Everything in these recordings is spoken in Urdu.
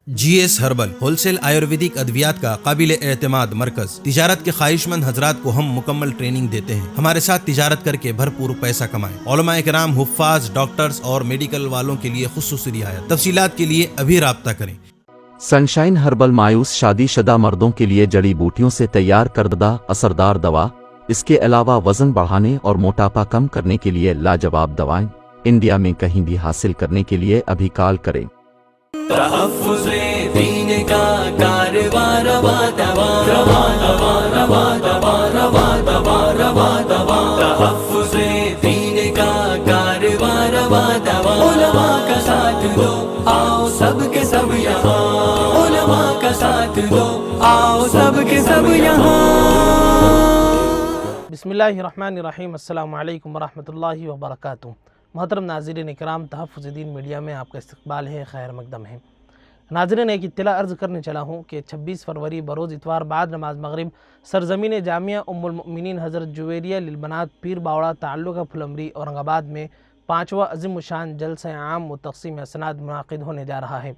جی S herbal wholesale Ayurvedic ادویات کا قابل اعتماد مرکز تجارت کے خواہش مند حضرات کو ہم مکمل ٹریننگ دیتے ہیں۔ ہمارے ساتھ تجارت کر کے بھرپور پیسہ کمائیں۔ علماء کرام، حفاظ، ڈاکٹرز اور میڈیکل والوں کے لیے خصوصی رعایت۔ تفصیلات کے لیے ابھی رابطہ کریں۔ سنشائن ہربل مایوس شادی شدہ مردوں کے لیے جڑی بوٹیوں سے تیار کردہ اثردار دوا، اس کے علاوہ وزن بڑھانے اور موٹاپا کم کرنے کے لیے لاجواب دوائیں انڈیا میں کہیں بھی حاصل کرنے کے لیے ابھی کال کریں۔ تحفظ دین کا کاروبار روا دوا روا دوا روا دوا روا دوا روا دوا تحفظ دین کا کاروبار روا دوا علماء کا ساتھ دو آؤ سب کے سب یہاں، علماء کا ساتھ دو آؤ سب کے سب یہاں۔ بسم اللہ الرحمن الرحیم۔ السلام علیکم ورحمۃ اللہ وبرکاتہ۔ محترم ناظرین کرام، تحفظ دین میڈیا میں آپ کا استقبال ہے، خیر مقدم ہے۔ ناظرین، ایک اطلاع عرض کرنے چلا ہوں کہ 26 فروری بروز اتوار بعد نماز مغرب سرزمین جامعہ ام المؤمنین حضرت جویریہ للبنات پیر باوڑہ تعلقہ پھلمری اورنگ آباد میں 5واں عظیم الشان جلسہ عام و تقسیم اسناد منعقد ہونے جا رہا ہے۔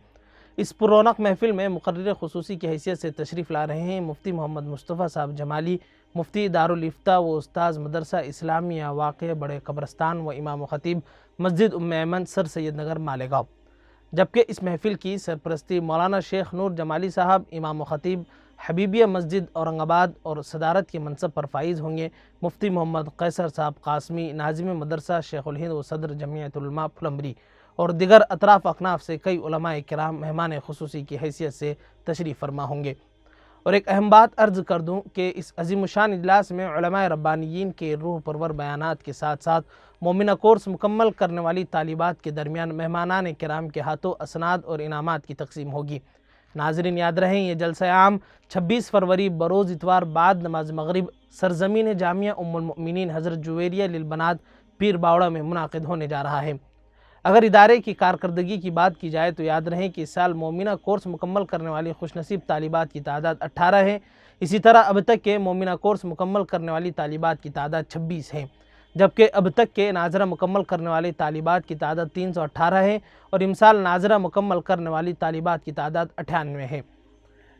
اس پر رونق محفل میں مقرر خصوصی کی حیثیت سے تشریف لا رہے ہیں مفتی محمد مصطفیٰ صاحب جمالی، مفتی دارالافتاء و استاذ مدرسہ اسلامیہ واقع بڑے قبرستان و امام و خطیب مسجد ام ایمن سر سید نگر مالیگاؤں، جبکہ اس محفل کی سرپرستی مولانا شیخ نور جمالی صاحب امام و خطیب حبیبیہ مسجد اورنگ آباد اور صدارت کے منصب پر فائز ہوں گے مفتی محمد قیصر صاحب قاسمی، ناظم مدرسہ شیخ الہند و صدر جمعیت العلماء پھلمری اور دیگر اطراف اکناف سے کئی علماء کرام مہمان خصوصی کی حیثیت سے تشریف فرما ہوں گے۔ اور ایک اہم بات عرض کر دوں کہ اس عظیم الشان اجلاس میں علماء ربانیین کے روح پرور بیانات کے ساتھ ساتھ مومنہ کورس مکمل کرنے والی طالبات کے درمیان مہمانان کرام کے ہاتھوں اسناد اور انعامات کی تقسیم ہوگی۔ ناظرین یاد رہیں، یہ جلسہ عام 26 فروری بروز اتوار بعد نماز مغرب سرزمین جامعہ ام المؤمنین حضرت جویریہ للبنات پیر باوڑہ میں منعقد ہونے جا رہا ہے۔ اگر ادارے کی کارکردگی کی بات کی جائے تو یاد رہیں کہ اس سال مومنہ کورس مکمل کرنے والی خوش نصیب طالبات کی تعداد 18 ہے۔ اسی طرح اب تک کے مومنہ کورس مکمل کرنے والی طالبات کی تعداد 26 ہے، جبکہ اب تک کے ناظرہ مکمل کرنے والی طالبات کی تعداد 318 ہے اور امسال ناظرہ مکمل کرنے والی طالبات کی تعداد 98 ہے۔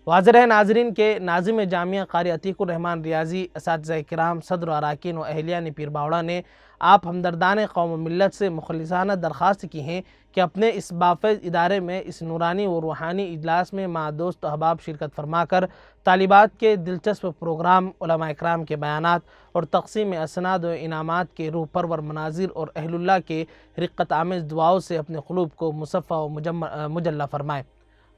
واضح ہے ناظرین کے ناظم جامعہ قاری عتیق الرحمن ریاضی، اساتذہ کرام، صدر و اراکین و اہلیان پیر باوڑہ نے آپ ہمدردان قوم و ملت سے مخلصانہ درخواست کی ہیں کہ اپنے اس بافیض ادارے میں اس نورانی و روحانی اجلاس میں مع دوست و احباب شرکت فرما کر طالبات کے دلچسپ پروگرام، علماء اکرام کے بیانات اور تقسیم اسناد و انعامات کے روح پرور مناظر اور اہل اللہ کے رقت آمیز دعاؤں سے اپنے قلوب کو مصفہ و مجلہ فرمائے۔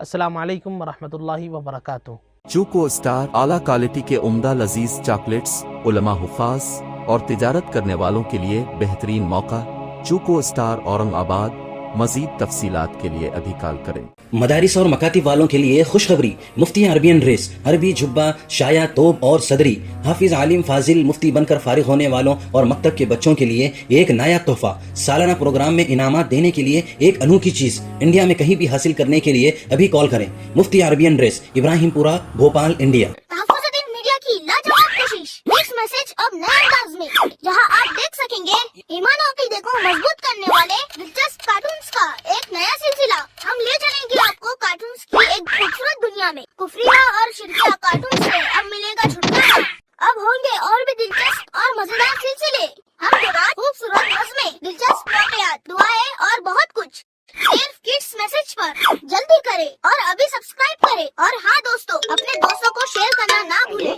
السلام علیکم ورحمۃ اللہ وبرکاتہ۔ چوکو اسٹار اعلیٰ کوالٹی کے عمدہ لذیذ چاکلیٹس، علماء، حفاظ اور تجارت کرنے والوں کے لیے بہترین موقع۔ چوکو اسٹار اورنگ آباد۔ مزید تفصیلات کے لیے ابھی کال کریں۔ مدارس اور مکاتب والوں کے لیے خوشخبری، مفتی عربین ڈریس، عربی جبہ، شایا، توب اور صدری، حافظ عالم فاضل مفتی بن کر فارغ ہونے والوں اور مکتب کے بچوں کے لیے ایک نیا تحفہ۔ سالانہ پروگرام میں انعامات دینے کے لیے ایک انوکھی چیز انڈیا میں کہیں بھی حاصل کرنے کے لیے ابھی کال کریں۔ مفتی عربین ڈریس، ابراہیم پورہ، بھوپال، انڈیا۔ تحفظ دین میڈیا کی لاجواب کوشش، نیکسٹ میسج اب نئے انداز میں، جہاں آپ دیکھ سکیں گے ایمان و عقیدے کو مضبوط کرنے والے دلچسپ کارٹونز کا ایک نیا سلسلہ۔ ہم لے چلیں گے آپ کو کارٹونز کی ایک خوبصورت دنیا میں۔ کفریہ اور شرکیہ کارٹونز سے اب ملے گا چھٹکارا۔ اب ہوں گے اور بھی دلچسپ اور مزیدار سلسلے، ہم کے بعد خوبصورت نظمیں، دلچسپ واقعات، دعائیں اور بہت کچھ، صرف کڈس میسج پر۔ جلدی کریں اور ابھی سبسکرائب کریں، اور ہاں دوستو، اپنے دوستوں کو شیئر کرنا نہ بھولیں۔